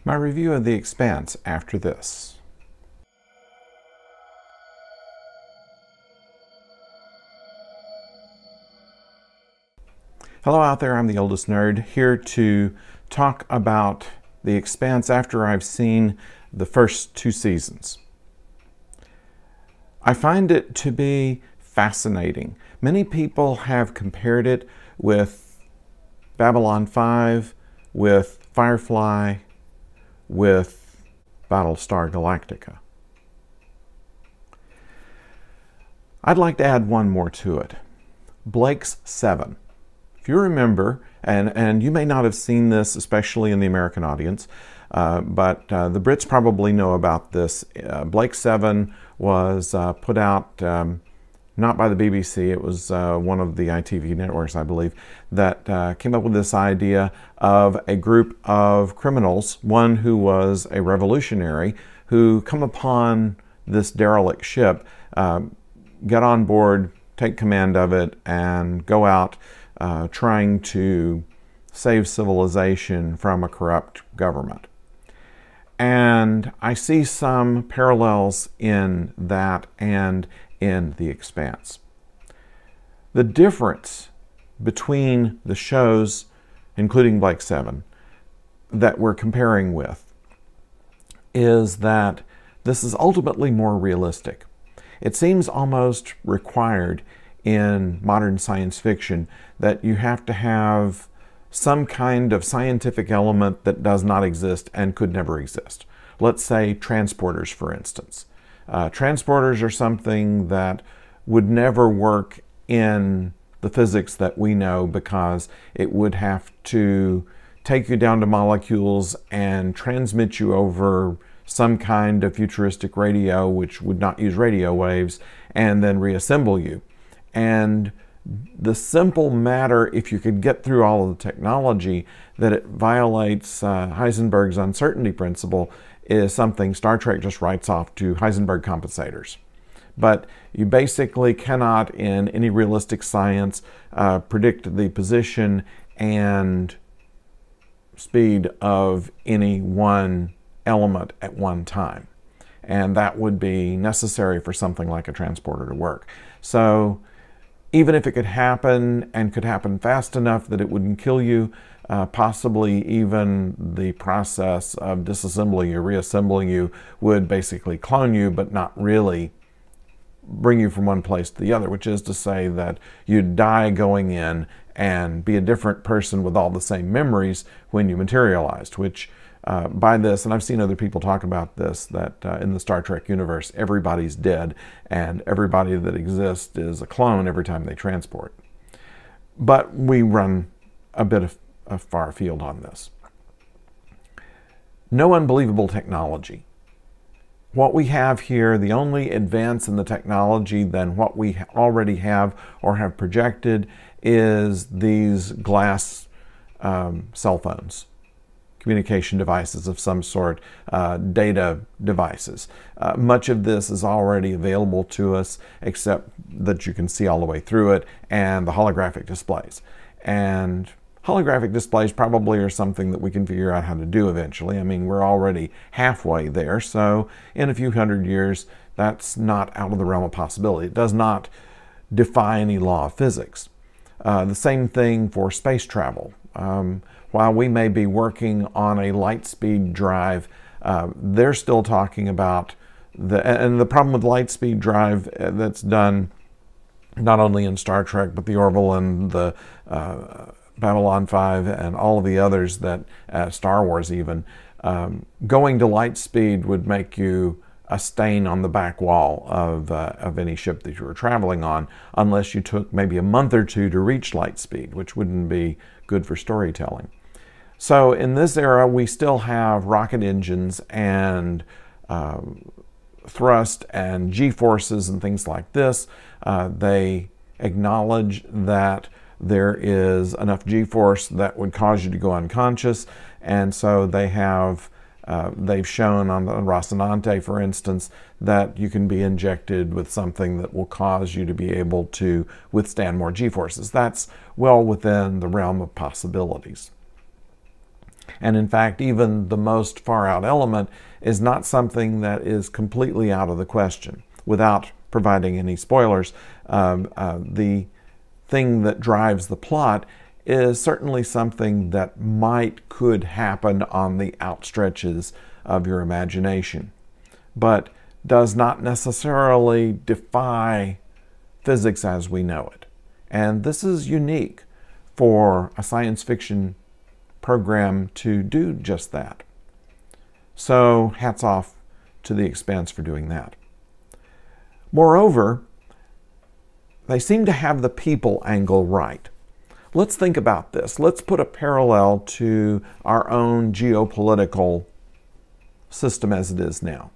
My review of The Expanse after this. Hello out there, I'm the oldest nerd, here to talk about The Expanse after I've seen the first 2 seasons. I find it to be fascinating. Many people have compared it with Babylon 5, with Firefly, with Battlestar Galactica. I'd like to add one more to it. Blake's 7. If you remember, and you may not have seen this, especially in the American audience, but the Brits probably know about this. Blake's 7 was put out not by the BBC, it was one of the ITV networks, I believe, that came up with this idea of a group of criminals, one who was a revolutionary, who come upon this derelict ship, get on board, take command of it, and go out trying to save civilization from a corrupt government. And I see some parallels in that and in The Expanse. The difference between the shows, including Blake's 7, that we're comparing with, is that this is ultimately more realistic. It seems almost required in modern science fiction that you have to have some kind of scientific element that does not exist and could never exist. Let's say transporters, for instance. Transporters are something that would never work in the physics that we know because it would have to take you down to molecules and transmit you over some kind of futuristic radio which would not use radio waves and then reassemble you. And the simple matter, if you could get through all of the technology, that it violates Heisenberg's uncertainty principle is something Star Trek just writes off to Heisenberg compensators. But you basically cannot, in any realistic science, predict the position and speed of any one element at one time. And that would be necessary for something like a transporter to work. So even if it could happen and could happen fast enough that it wouldn't kill you, possibly even the process of disassembling you, reassembling you would basically clone you, but not really bring you from one place to the other, which is to say that you'd die going in and be a different person with all the same memories when you materialized, which by this, and I've seen other people talk about this, that in the Star Trek universe, everybody's dead and everybody that exists is a clone every time they transport. But we run a bit of far afield on this. No unbelievable technology. What we have here, the only advance in the technology than what we already have or have projected, is these glass cell phones. Communication devices of some sort, data devices. Much of this is already available to us, except that you can see all the way through it, and the holographic displays. And holographic displays probably are something that we can figure out how to do eventually. I mean, we're already halfway there, so in a few hundred years, that's not out of the realm of possibility. It does not defy any law of physics. The same thing for space travel. While we may be working on a light speed drive, they're still talking about and the problem with light speed drive that's done not only in Star Trek, but the Orville and the Babylon 5 and all of the others that, Star Wars even, going to light speed would make you a stain on the back wall of any ship that you were traveling on, unless you took maybe a month or two to reach light speed, which wouldn't be good for storytelling. So in this era, we still have rocket engines and thrust and G-forces and things like this. They acknowledge that there is enough G-force that would cause you to go unconscious, and so they have they've shown on the Rocinante, for instance, that you can be injected with something that will cause you to be able to withstand more G-forces. That's well within the realm of possibilities. And in fact, even the most far-out element is not something that is completely out of the question. Without providing any spoilers, the thing that drives the plot is certainly something that could happen on the outstretches of your imagination, but does not necessarily defy physics as we know it. And this is unique for a science fiction program to do just that. So hats off to The Expanse for doing that. Moreover, they seem to have the people angle right. Let's think about this. Let's put a parallel to our own geopolitical system as it is now.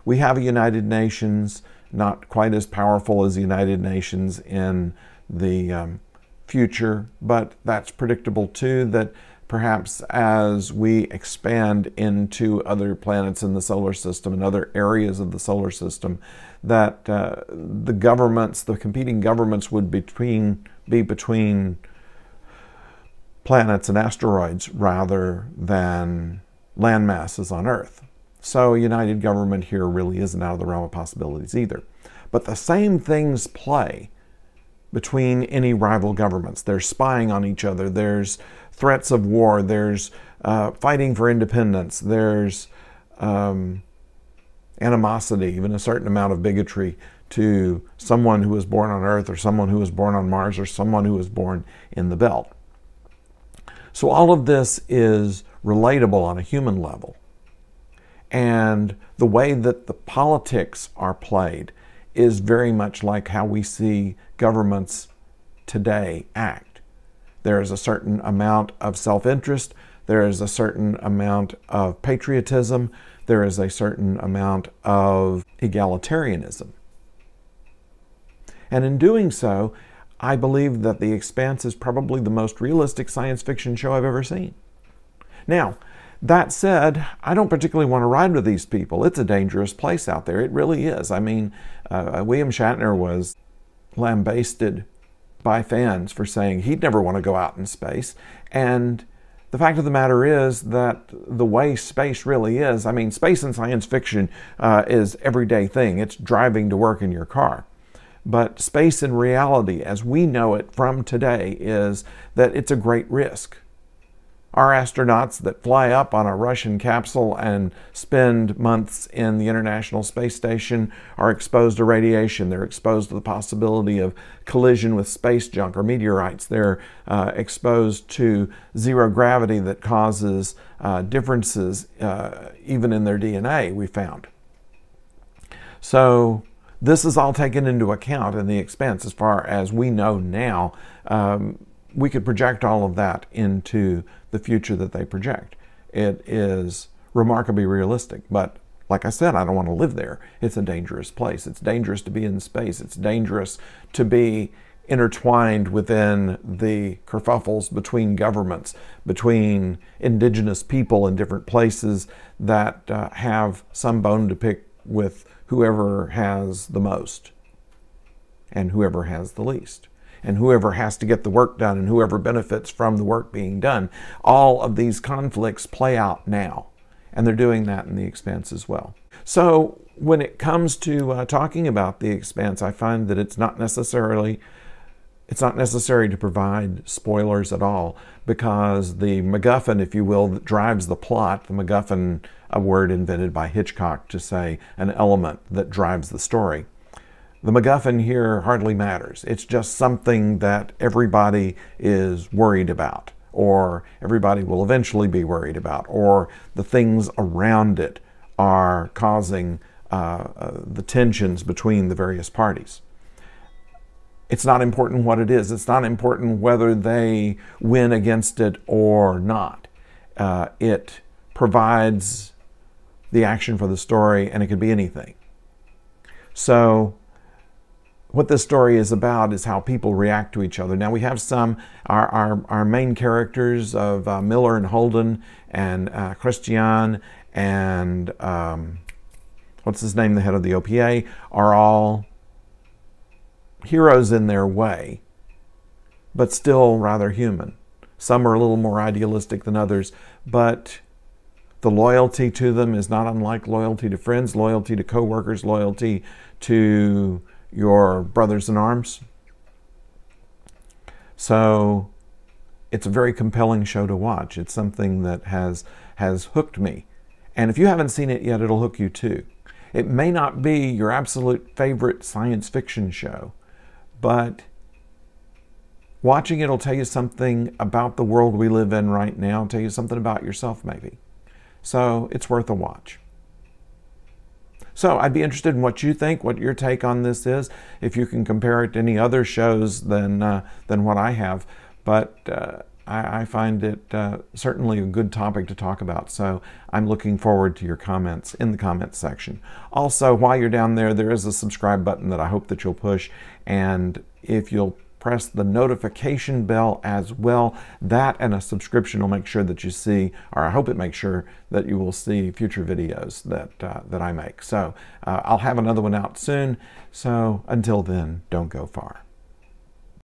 We have a United Nations, not quite as powerful as the United Nations in the future, but that's predictable too, that perhaps as we expand into other planets in the solar system and other areas of the solar system, that the governments, the competing governments would be between planets and asteroids rather than land masses on Earth. So a united government here really isn't out of the realm of possibilities either. But the same things play between any rival governments. There's spying on each other, there's threats of war, there's fighting for independence, there's animosity, even a certain amount of bigotry to someone who was born on Earth or someone who was born on Mars or someone who was born in the belt. So all of this is relatable on a human level. And the way that the politics are played is very much like how we see governments today act. There is a certain amount of self-interest, there is a certain amount of patriotism, there is a certain amount of egalitarianism. And in doing so, I believe that The Expanse is probably the most realistic science fiction show I've ever seen. Now, that said, I don't particularly want to ride with these people. It's a dangerous place out there. It really is. I mean, William Shatner was lambasted by fans for saying he'd never want to go out in space. And the fact of the matter is that the way space really is, I mean, space in science fiction is everyday thing. It's driving to work in your car. But space in reality, as we know it from today, is that it's a great risk. Our astronauts that fly up on a Russian capsule and spend months in the International Space Station are exposed to radiation. They're exposed to the possibility of collision with space junk or meteorites. They're exposed to zero gravity that causes differences even in their DNA, we found. So this is all taken into account in The Expanse as far as we know now. We could project all of that into the future that they project. It is remarkably realistic, but like I said, I don't want to live there. It's a dangerous place. It's dangerous to be in space. It's dangerous to be intertwined within the kerfuffles between governments, between indigenous people in different places that have some bone to pick with whoever has the most and whoever has the least, and whoever has to get the work done and whoever benefits from the work being done. All of these conflicts play out now, and they're doing that in The Expanse as well. So when it comes to talking about The Expanse, I find that it's not necessary to provide spoilers at all, because the MacGuffin, if you will, that drives the plot, the MacGuffin, a word invented by Hitchcock to say an element that drives the story, the MacGuffin here hardly matters. It's just something that everybody is worried about, or everybody will eventually be worried about, or the things around it are causing the tensions between the various parties. It's not important what it is. It's not important whether they win against it or not. It provides the action for the story, and it could be anything. So what this story is about is how people react to each other. Now we have our main characters of Miller and Holden and Christian and what's his name, the head of the OPA, are all heroes in their way, but still rather human. Some are a little more idealistic than others, but the loyalty to them is not unlike loyalty to friends, loyalty to coworkers, loyalty to your brothers in arms. So it's a very compelling show to watch. It's something that has hooked me. And if you haven't seen it yet, it'll hook you too. It may not be your absolute favorite science fiction show, but watching it will tell you something about the world we live in right now, tell you something about yourself maybe. So it's worth a watch. So I'd be interested in what you think, what your take on this is, if you can compare it to any other shows than what I have. But I find it certainly a good topic to talk about. So I'm looking forward to your comments in the comments section. Also, while you're down there, there is a subscribe button that I hope that you'll push. And if you'll press the notification bell as well, that and a subscription will make sure that you see, or I hope it makes sure that you will see future videos that I make. So I'll have another one out soon. So until then, don't go far.